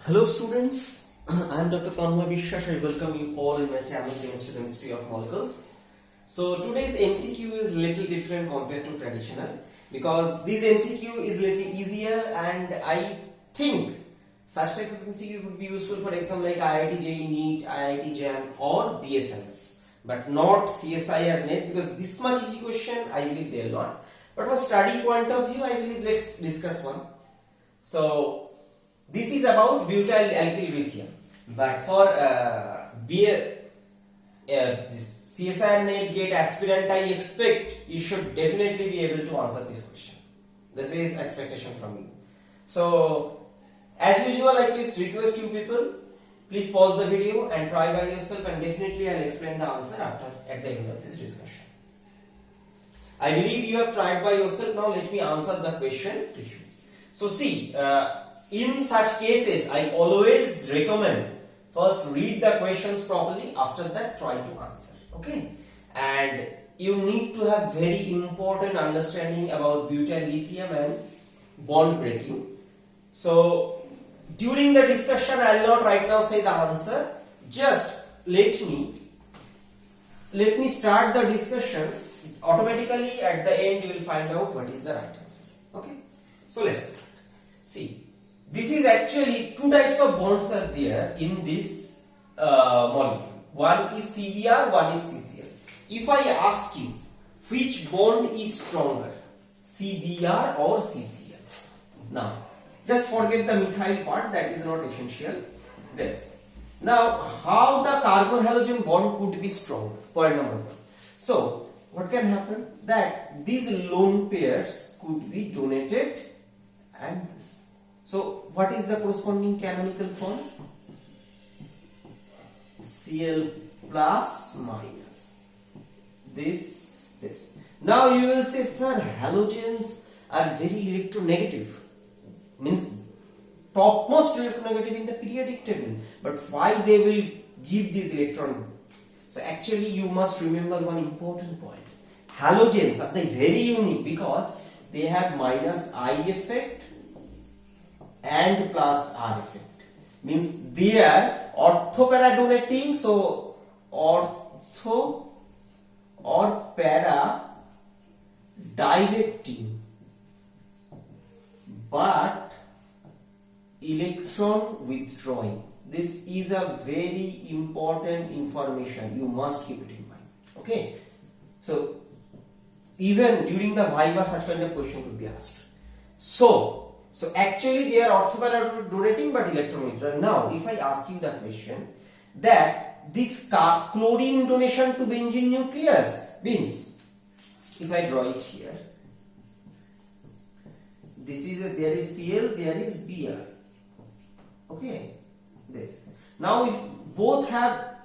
Hello students, I am Dr. Tanmay Vishwas. I welcome you all in my channel Chemistry of Molecules. So today's MCQ is little different compared to traditional because this MCQ is little easier and I think such type of MCQ would be useful for exam like IIT JEE, NEET, IIT JAM or BSMS, but not CSI or NET because this much easy question I believe they are not. But for study point of view, I believe let's discuss one. So this is about butyl alkyl lithium, but for this CSIR NET GATE aspirant, I expect you should definitely be able to answer this question. This is expectation from you. So as usual, I please request you people, please pause the video and try by yourself, and definitely I'll explain the answer at the end of this discussion. I believe you have tried by yourself. Now let me answer the question to you. So see, in such cases, I always recommend first read the questions properly, after that try to answer. Okay, and you need to have very important understanding about butyl lithium and bond breaking. So during the discussion, I will not right now say the answer. Just let me start the discussion. Automatically at the end you will find out what is the right answer. Okay, so let's start. See, this is actually two types of bonds are there in this molecule. One is CBr, one is CCl. If I ask you which bond is stronger, CBr or CCl? Now, just forget the methyl part, that is not essential. This. Now, how the carbon halogen bond could be strong? Point number one. So, what can happen? That these lone pairs could be donated and this. So, what is the corresponding canonical form? Cl plus minus. This. Now you will say, sir, halogens are very electronegative. Means topmost electronegative in the periodic table. But why they will give this electron? So actually you must remember one important point. Halogens are very unique because they have minus I effect and plus R effect. Means they are ortho-para donating, so ortho or para directing, but electron withdrawing. This is a very important information. You must keep it in mind. Okay. So even during the Viva, such kind of question could be asked. So actually they are ortho-para donating but electron withdrawing. Now if I ask you the question that this chlorine donation to benzene nucleus means, if I draw it here, this is there is Cl, there is Br. Okay, this. Now if both have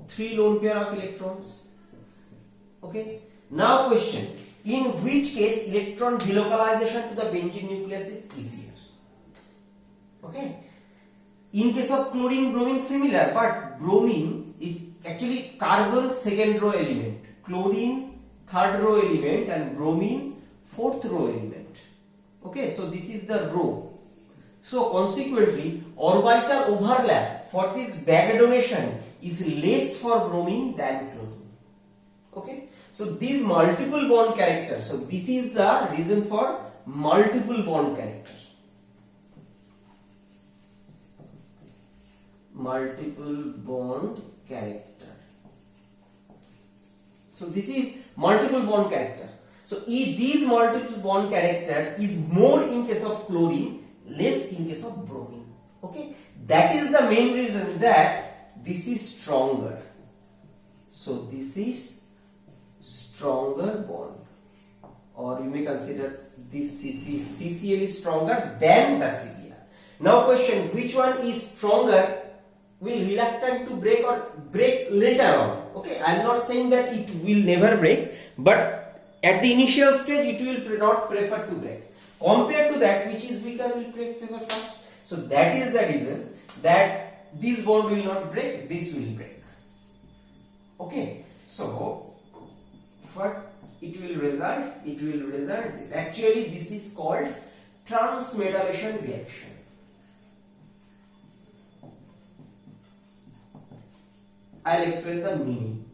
3 lone pair of electrons, okay. Now question, in which case electron delocalization to the benzene nucleus is easier? Okay. In case of chlorine, bromine similar, but bromine is actually carbon second row element, chlorine third row element and bromine fourth row element. Okay, so this is the row. So consequently, orbital overlap for this back donation is less for bromine than chlorine. Okay. So these multiple bond characters. So this is the reason for multiple bond characters. Multiple bond character. So this is multiple bond character. So these multiple bond character is more in case of chlorine, less in case of bromine. Okay, that is the main reason that this is stronger. So this is stronger bond, or you may consider this CCl is stronger than the CBr. Now question, which one is stronger will reluctant to break or break later on? Okay, I am not saying that it will never break, but at the initial stage it will not prefer to break. Compared to that, which is weaker will break favor first. So that is the reason that this bond will not break, this will break. Okay, so what it will result? It will result this. Actually, this is called transmetallation reaction. I'll explain the meaning.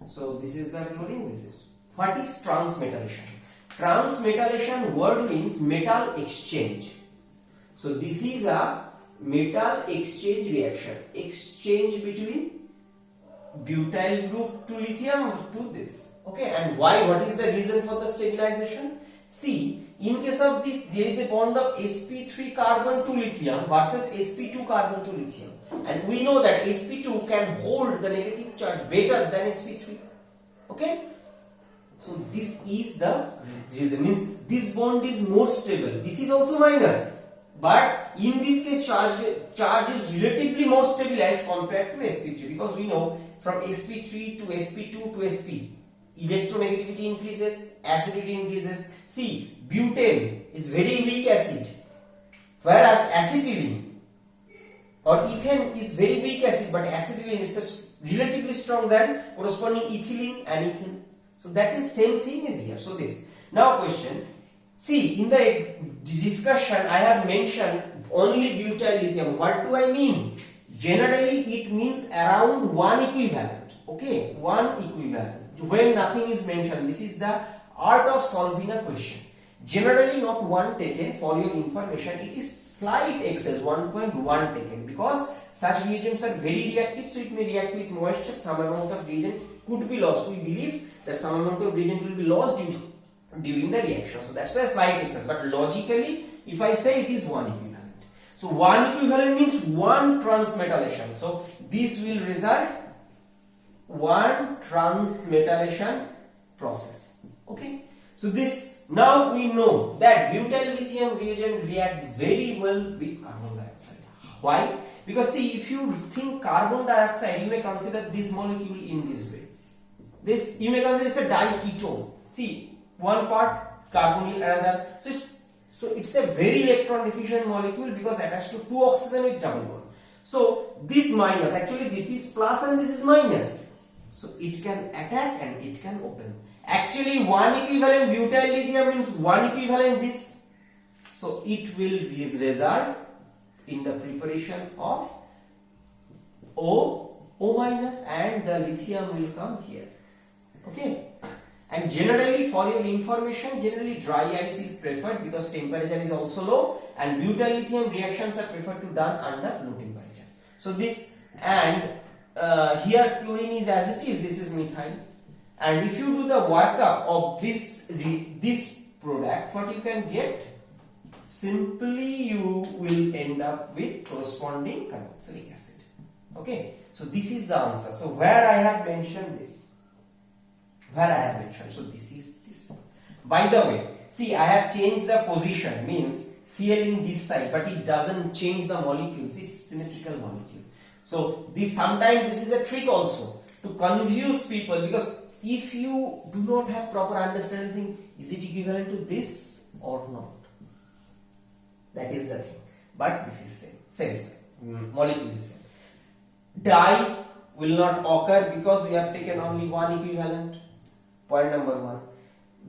So this is the chlorine, this is. What is transmetallation? Transmetallation word means metal exchange. So this is a metal exchange reaction. Exchange between butyl group to lithium to this. Okay, and why? What is the reason for the stabilization? See, in case of this, there is a bond of sp3 carbon to lithium versus sp2 carbon to lithium. And we know that sp2 can hold the negative charge better than sp3. Okay? So this is the reason, means this bond is more stable. This is also minus, but in this case charge is relatively more stabilized compared to sp3, because we know from sp3 to sp2 to sp, electronegativity increases, acidity increases. See, butane is very weak acid, whereas acetylene or ethane is very weak acid, but acetylene is relatively strong than corresponding ethylene and ethene. So that is same thing is here. So this. Now question. See, in the discussion I have mentioned only butyl lithium. What do I mean? Generally it means around one equivalent. Okay, one equivalent. When nothing is mentioned, this is the art of solving a question. Generally not one taken. For your information, it is slight excess, 1.1 taken, because such reagents are very reactive, so it may react with moisture. Some amount of reagent could be lost. We believe that some amount of reagent will be lost during the reaction. So that's why a slight excess. But logically, if I say it is one equivalent, so one equivalent means one transmetallation. So this will result one transmetallation process. Okay. So this, now we know that butyl lithium reagent react very well with carbon dioxide. Why? Because see, if you think carbon dioxide, you may consider this molecule in this way. This you may consider it's a diketone. See, one part carbonyl, another. So it's a very electron deficient molecule because attached to two oxygen with double bond. So this minus, actually this is plus and this is minus. So it can attack and it can open. Actually one equivalent butyl lithium means one equivalent this. So it will result in the preparation of O minus, and the lithium will come here. Okay. And generally, for your information, generally dry ice is preferred because temperature is also low, and butyl lithium reactions are preferred to done under low temperature. So this, and here chlorine is as it is, this is methyl. And if you do the workup of this product, what you can get? Simply you will end up with corresponding carboxylic acid. Okay, so this is the answer. So where I have mentioned this, so this is this. By the way, see, I have changed the position, means Cl in this side, but it doesn't change the molecules. It's symmetrical molecule. So this, sometimes this is a trick also to confuse people, because if you do not have proper understanding, is it equivalent to this or not? That is the thing. But this is same. Molecule is same. Dye will not occur because we have taken only one equivalent. Point number one.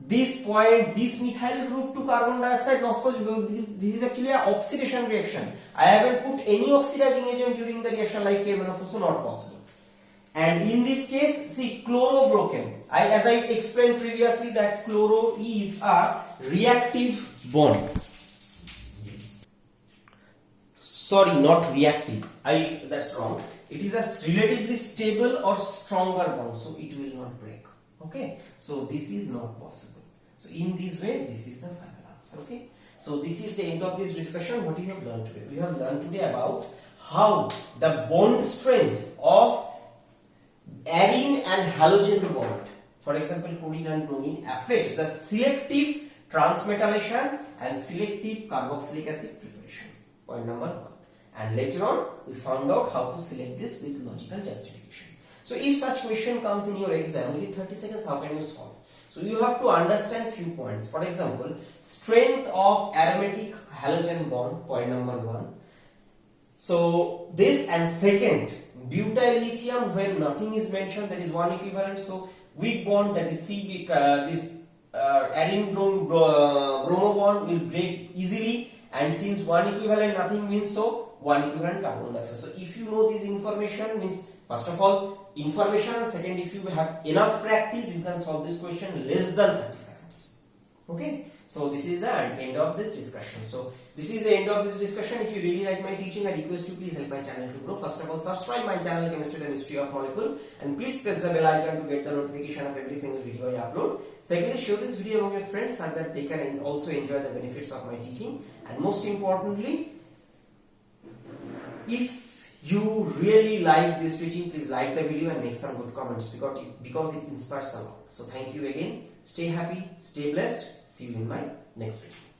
This methyl group to carbon dioxide not possible. This is actually an oxidation reaction. I haven't put any oxidizing agent during the reaction like KMnO4, so not possible. And in this case, see, chloro broken. As I explained previously, that chloro is a reactive bond. Sorry, not reactive. That's wrong. It is a relatively stable or stronger bond, so it will not break. Okay, so this is not possible. So in this way, this is the final answer. Okay, so this is the end of this discussion. What we have learned today? We have learned today about how the bond strength of arene and halogen bond, for example chlorine and bromine, affects the selective transmetallation and selective carboxylic acid preparation. Point number one. And later on, we found out how to select this with logical justification. So if such question comes in your exam within 30 seconds, how can you solve? So you have to understand few points. For example, strength of aromatic halogen bond, point number one. So this, and second, butyl lithium where nothing is mentioned, that is one equivalent. So weak bond, that is this arene bromo bond will break easily, and since one equivalent nothing means, so 1 equivalent carbon dioxide. So if you know this information, means first of all information, and second, if you have enough practice, you can solve this question less than 30 seconds. Okay, so this is the end of this discussion. So this is the end of this discussion. If you really like my teaching, I request you please help my channel to grow. First of all, subscribe my channel Chemistry the Mystery of Molecule, and please press the bell icon to get the notification of every single video I upload. Secondly, share this video among your friends so that they can also enjoy the benefits of my teaching. And most importantly, if you really like this teaching, please like the video and make some good comments because it inspires a lot. So thank you again. Stay happy, stay blessed. See you in my next video.